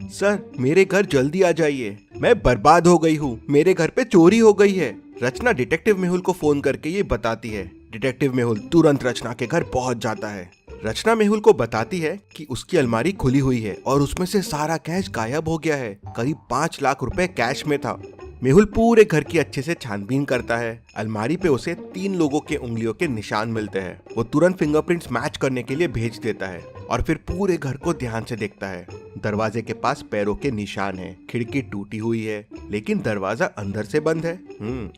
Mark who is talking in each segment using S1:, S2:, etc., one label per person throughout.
S1: Sir मेरे घर जल्दी आ जाइए, मैं बर्बाद हो गई हूँ, मेरे घर पे चोरी हो गई है। रचना डिटेक्टिव मेहुल को फोन करके ये बताती है। डिटेक्टिव मेहुल तुरंत रचना के घर पहुंच जाता है। रचना मेहुल को बताती है कि उसकी अलमारी खुली हुई है और उसमें से सारा कैश गायब हो गया है। करीब 5 लाख रुपए कैश में था। मेहुल पूरे घर की अच्छे से छानबीन करता है। अलमारी पे उसे 3 लोगों के उंगलियों के निशान मिलते हैं। वो तुरंत फिंगरप्रिंट्स मैच करने के लिए भेज देता है और फिर पूरे घर को ध्यान से देखता है। दरवाजे के पास पैरों के निशान हैं, खिड़की टूटी हुई है, लेकिन दरवाजा अंदर से बंद है।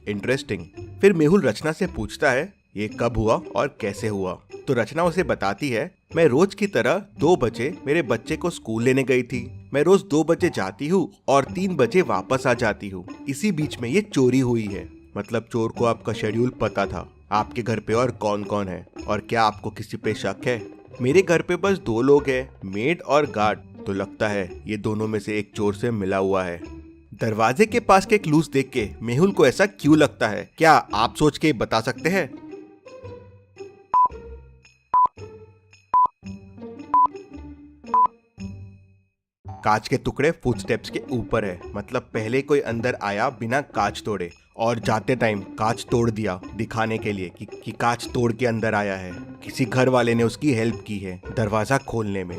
S1: इंटरेस्टिंग। फिर मेहुल रचना से पूछता है ये कब हुआ और कैसे हुआ। तो रचना उसे बताती है, मैं रोज की तरह 2 बजे मेरे बच्चे को स्कूल लेने गई थी। मैं रोज 2 बजे जाती हूँ और 3 बजे वापस आ जाती हूँ। इसी बीच में ये चोरी हुई है। मतलब चोर को आपका शेड्यूल पता था। आपके घर पे और कौन कौन है और क्या आपको किसी पे शक है? मेरे घर पे बस 2 लोग हैं, मेड और गार्ड। तो लगता है ये दोनों में से एक चोर से मिला हुआ है। दरवाजे के पास के क्लूज देख के मेहुल को ऐसा क्यों लगता है, क्या आप सोच के बता सकते हैं? कांच के टुकड़े फुटस्टेप्स के ऊपर है। मतलब पहले कोई अंदर आया बिना कांच तोड़े और जाते टाइम कांच तोड़ दिया, दिखाने के लिए कि कांच तोड़ के अंदर आया है। किसी घर वाले ने उसकी हेल्प की है दरवाजा खोलने में।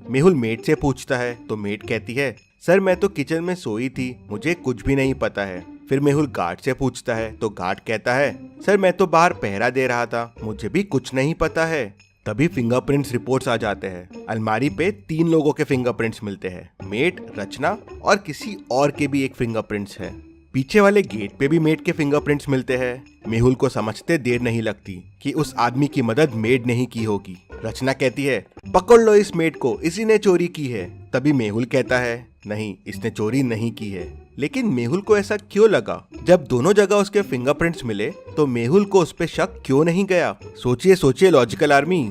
S1: मेहुल मेड से पूछता है तो मेड कहती है, सर मैं तो किचन में सोई थी, मुझे कुछ भी नहीं पता है। फिर मेहुल गार्ड से पूछता है तो गार्ड कहता है, सर मैं तो बाहर पहरा दे रहा था, मुझे भी कुछ नहीं पता है। तभी फिंगरप्रिंट्स रिपोर्ट्स आ जाते हैं। अलमारी पे 3 लोगों के फिंगरप्रिंट्स मिलते हैं, मेड, रचना और किसी और के भी एक फिंगरप्रिंट्स है। पीछे वाले गेट पे भी मेड के फिंगरप्रिंट्स मिलते हैं। मेहुल को समझते देर नहीं लगती कि उस आदमी की मदद मेड ने ही की होगी। रचना कहती है, पकड़ लो इस मेड को, इसी ने चोरी की है। तभी मेहुल कहता है, नहीं इसने चोरी नहीं की है। लेकिन मेहुल को ऐसा क्यों लगा? जब दोनों जगह उसके फिंगरप्रिंट्स मिले तो मेहुल को उस पे शक क्यों नहीं गया? सोचिए सोचिए लॉजिकल आर्मी।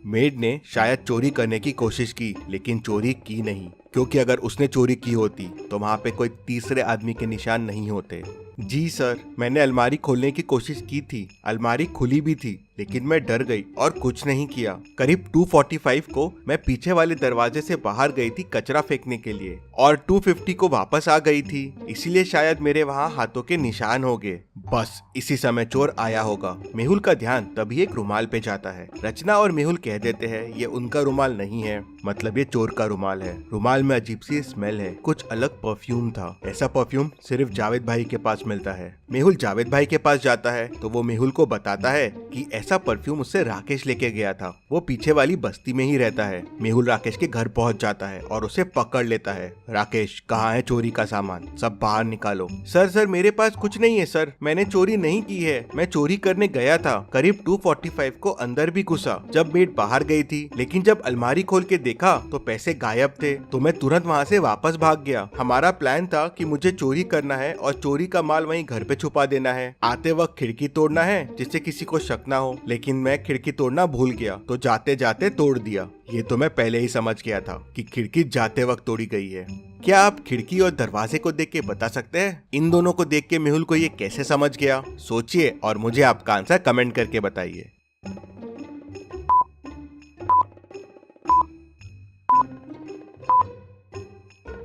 S1: मेड ने शायद चोरी करने की कोशिश की, लेकिन चोरी की नहीं, क्योंकि अगर उसने चोरी की होती तो वहां पे कोई तीसरे आदमी के निशान नहीं होते। जी सर, मैंने अलमारी खोलने की कोशिश की थी, अलमारी खुली भी थी, लेकिन मैं डर गई और कुछ नहीं किया। करीब 2:45 को मैं पीछे वाले दरवाजे से बाहर गई थी कचरा फेंकने के लिए और 2:50 को वापस आ गई थी, इसीलिए शायद मेरे वहाँ हाथों के निशान हो गए। बस इसी समय चोर आया होगा। मेहुल का ध्यान तभी एक रुमाल पे जाता है। रचना और मेहुल कह देते हैं ये उनका रुमाल नहीं है, मतलब ये चोर का रुमाल है। रुमाल में अजीब सी स्मेल है, कुछ अलग परफ्यूम था। ऐसा परफ्यूम सिर्फ जावेद भाई के पास मिलता है। मेहुल जावेद भाई के पास जाता है तो वो मेहुल को बताता है कि ऐसा परफ्यूम उससे राकेश लेके गया था, वो पीछे वाली बस्ती में ही रहता है। मेहुल राकेश के घर पहुंच जाता है और उसे पकड़ लेता है। राकेश, कहाँ है चोरी का सामान, सब बाहर निकालो। सर मेरे पास कुछ नहीं है सर, मैंने चोरी नहीं की है, मैं चोरी करने गया था। करीब 2:45 को अंदर भी घुसा जब मेड बाहर गई थी, लेकिन जब अलमारी खोल के देखा तो पैसे गायब थे, तो मैं तुरंत वहाँ से वापस भाग गया। हमारा प्लान था कि मुझे चोरी करना है और चोरी का माल वहीं घर पे छुपा देना है, आते वक्त खिड़की तोड़ना है जिससे किसी को शक ना हो, लेकिन मैं खिड़की तोड़ना भूल गया तो जाते जाते तोड़ दिया। ये तो मैं पहले ही समझ गया था कि खिड़की जाते वक्त तोड़ी गई है। क्या आप खिड़की और दरवाजे को देख के बता सकते हैं इन दोनों को देख के मेहुल को ये कैसे समझ गया? सोचिए और मुझे आपका आंसर कमेंट करके बताइए।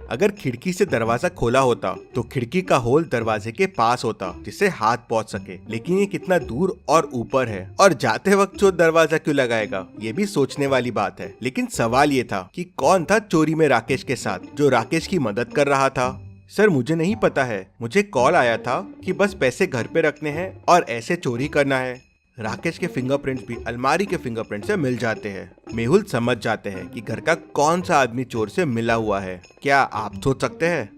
S1: अगर खिड़की से दरवाजा खोला होता तो खिड़की का होल दरवाजे के पास होता जिससे हाथ पहुंच सके, लेकिन ये कितना दूर और ऊपर है और जाते वक्त चोर दरवाजा क्यों लगाएगा, ये भी सोचने वाली बात है। लेकिन सवाल ये था कि कौन था चोरी में राकेश के साथ जो राकेश की मदद कर रहा था? सर मुझे नहीं पता है, मुझे कॉल आया था कि बस पैसे घर पे रखने हैं और ऐसे चोरी करना है। राकेश के फिंगरप्रिंट्स भी अलमारी के फिंगरप्रिंट से मिल जाते हैं। मेहुल समझ जाते हैं कि घर का कौन सा आदमी चोर से मिला हुआ है। क्या आप सोच सकते हैं?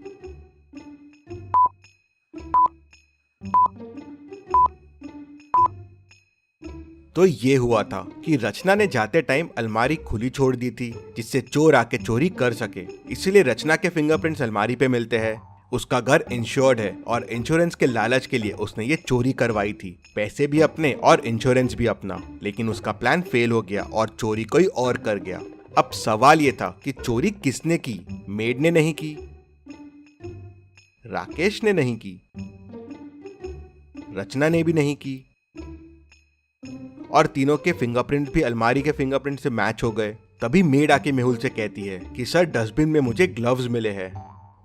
S1: तो ये हुआ था कि रचना ने जाते टाइम अलमारी खुली छोड़ दी थी जिससे चोर आके चोरी कर सके, इसलिए रचना के फिंगरप्रिंट्स अलमारी पे मिलते हैं। उसका घर इंश्योर्ड है और इंश्योरेंस के लालच के लिए उसने ये चोरी करवाई थी, पैसे भी अपने और इंश्योरेंस भी अपना। लेकिन उसका प्लान फेल हो गया और चोरी कोई और कर गया। अब सवाल ये था कि चोरी किसने की? मेड ने नहीं की, राकेश ने नहीं की, रचना ने भी नहीं की, और तीनों के फिंगरप्रिंट भी अलमारी के फिंगरप्रिंट से मैच हो गए। तभी मेड आके मेहुल से कहती है कि सर डस्टबिन में मुझे ग्लव्स मिले हैं।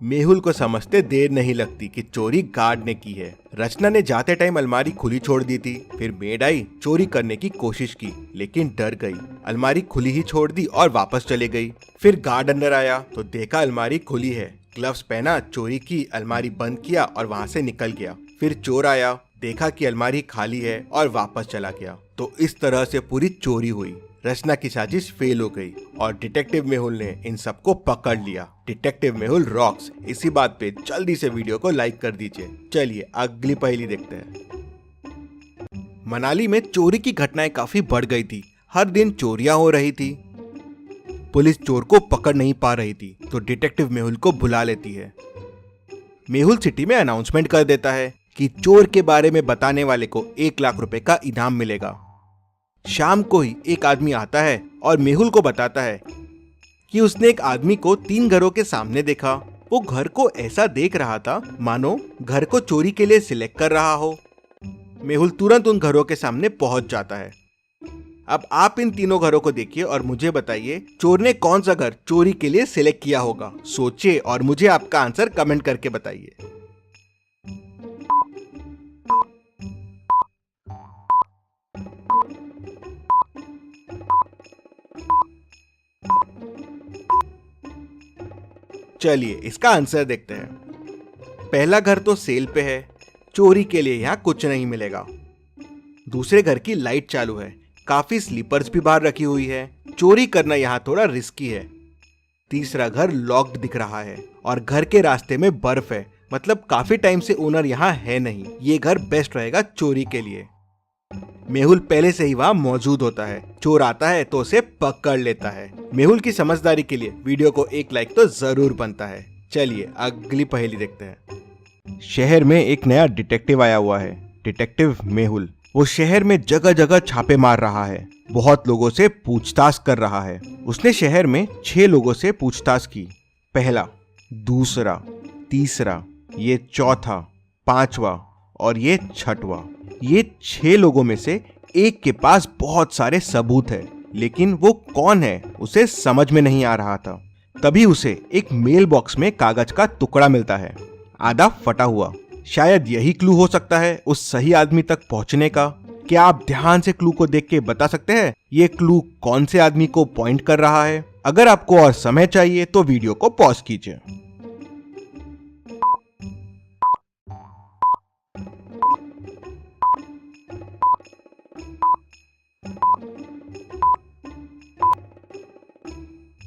S1: मेहुल को समझते देर नहीं लगती कि चोरी गार्ड ने की है। रचना ने जाते टाइम अलमारी खुली छोड़ दी थी। फिर मेड आई, चोरी करने की कोशिश की लेकिन डर गई। अलमारी खुली ही छोड़ दी और वापस चले गई। फिर गार्ड अंदर आया तो देखा अलमारी खुली है। ग्लव्स पहना, चोरी की, अलमारी बंद किया और वहाँ से निकल गया। फिर चोर आया, देखा कि अलमारी खाली है और वापस चला गया। तो इस तरह से पूरी चोरी हुई। रचना की साजिश फेल हो गई और डिटेक्टिव मेहुल ने इन सबको पकड़ लिया। Detective Mehul rocks. इसी बात पे जल्दी से वीडियो को लाइक कर दीजिए। चलिए अगली पहेली देखते हैं। मनाली में चोरी की घटनाएं काफी बढ़ गई थी। हर दिन चोरियां हो रही थी। पुलिस चोर को पकड़ नहीं पा रही थी तो डिटेक्टिव मेहुल को बुला लेती है। मेहुल सिटी में अनाउंसमेंट कर देता है कि चोर के बारे में बताने वाले को 1 लाख रुपए का इनाम मिलेगा। शाम को ही एक आदमी आता है और मेहुल को बताता है कि उसने एक आदमी को 3 घरों के सामने देखा। वो घर को ऐसा देख रहा था मानो घर को चोरी के लिए सिलेक्ट कर रहा हो। मेहुल तुरंत उन घरों के सामने पहुंच जाता है। अब आप इन तीनों घरों को देखिए और मुझे बताइए चोर ने कौन सा घर चोरी के लिए सिलेक्ट किया होगा। सोचिए और मुझे आपका आंसर कमेंट करके बताइए। चलिए इसका आंसर देखते हैं। पहला घर तो सेल पे है, चोरी के लिए यहाँ कुछ नहीं मिलेगा। दूसरे घर की लाइट चालू है, काफी स्लीपर्स भी बाहर रखी हुई है, चोरी करना यहाँ थोड़ा रिस्की है। तीसरा घर लॉक्ड दिख रहा है और घर के रास्ते में बर्फ है, मतलब काफी टाइम से ओनर यहाँ है नहीं। ये घर बेस्ट रहेगा चोरी के लिए। मेहुल पहले से ही वहाँ मौजूद होता है। चोर आता है तो उसे पकड़ लेता है। मेहुल की समझदारी के लिए वीडियो को 1 लाइक तो जरूर बनता है। चलिए अगली पहेली देखते हैं। शहर में एक नया डिटेक्टिव आया हुआ है, डिटेक्टिव मेहुल। वो शहर में जगह जगह छापे मार रहा है, बहुत लोगों से पूछताछ कर रहा है। उसने शहर में 6 लोगों से पूछताछ की। पहला, दूसरा, तीसरा, ये चौथा, 5वां और ये 6वां। ये 6 लोगों में से एक के पास बहुत सारे सबूत है, लेकिन वो कौन है उसे समझ में नहीं आ रहा था। तभी उसे एक मेल बॉक्स में कागज का टुकड़ा मिलता है, आधा फटा हुआ। शायद यही क्लू हो सकता है उस सही आदमी तक पहुंचने का। क्या आप ध्यान से क्लू को देख के बता सकते हैं ये क्लू कौन से आदमी को पॉइंट कर रहा है? अगर आपको और समय चाहिए तो वीडियो को पॉज कीजिए।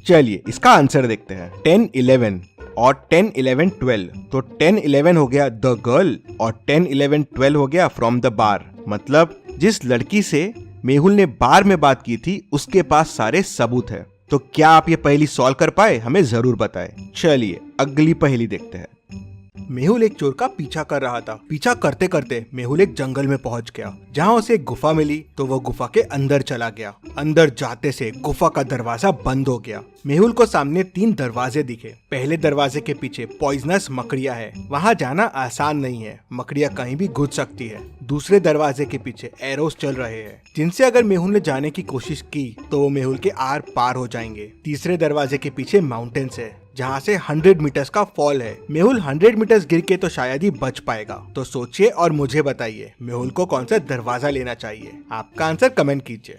S1: चलिए इसका आंसर देखते हैं। 10, 11 और 10, 11, 12। तो 10, 11 हो गया द गर्ल और 10, 11, 12 हो गया फ्रॉम द बार। मतलब जिस लड़की से मेहुल ने बार में बात की थी उसके पास सारे सबूत है। तो क्या आप ये पहेली सॉल्व कर पाए? हमें जरूर बताएं। चलिए अगली पहेली देखते हैं। मेहुल एक चोर का पीछा कर रहा था। पीछा करते करते मेहुल एक जंगल में पहुंच गया, जहां उसे एक गुफा मिली। तो वो गुफा के अंदर चला गया। अंदर जाते से गुफा का दरवाजा बंद हो गया। मेहुल को सामने 3 दरवाजे दिखे। पहले दरवाजे के पीछे पॉइजनस मकड़ियां है, वहां जाना आसान नहीं है, मकड़ियां कहीं भी घुस सकती है। दूसरे दरवाजे के पीछे एरोस चल रहे हैं, जिनसे अगर मेहुल ने जाने की कोशिश की तो वो मेहुल के आर पार हो जाएंगे। तीसरे दरवाजे के पीछे माउंटेन्स है, जहाँ से 100 मीटर्स का फॉल है। मेहुल 100 मीटर्स गिर के तो शायद ही बच पाएगा। तो सोचिए और मुझे बताइए मेहुल को कौन सा दरवाजा लेना चाहिए। आपका आंसर कमेंट कीजिए।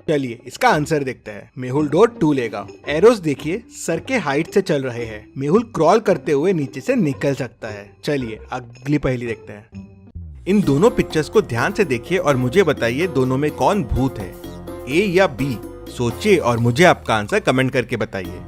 S1: चलिए इसका आंसर देखते हैं। मेहुल डोर 2 लेगा। एरोस देखिए सर के हाइट से चल रहे हैं। मेहुल क्रॉल करते हुए नीचे से निकल सकता है। चलिए अगली पहेली देखते हैं। इन दोनों पिक्चर्स को ध्यान से देखिए और मुझे बताइए दोनों में कौन भूत है, ए या बी। सोचिए और मुझे आपका आंसर कमेंट करके बताइए।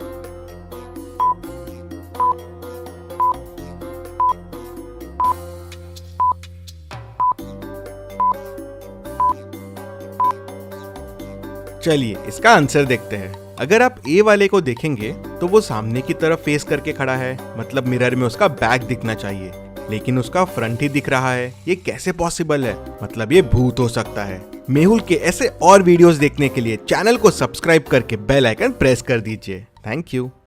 S1: चलिए इसका आंसर देखते हैं। अगर आप ए वाले को देखेंगे तो वो सामने की तरफ फेस करके खड़ा है, मतलब मिरर में उसका बैक दिखना चाहिए। लेकिन उसका फ्रंट ही दिख रहा है। ये कैसे पॉसिबल है? मतलब ये भूत हो सकता है। मेहुल के ऐसे और वीडियोस देखने के लिए चैनल को सब्सक्राइब करके बेल आइकन प्रेस कर दीजिए। Thank you.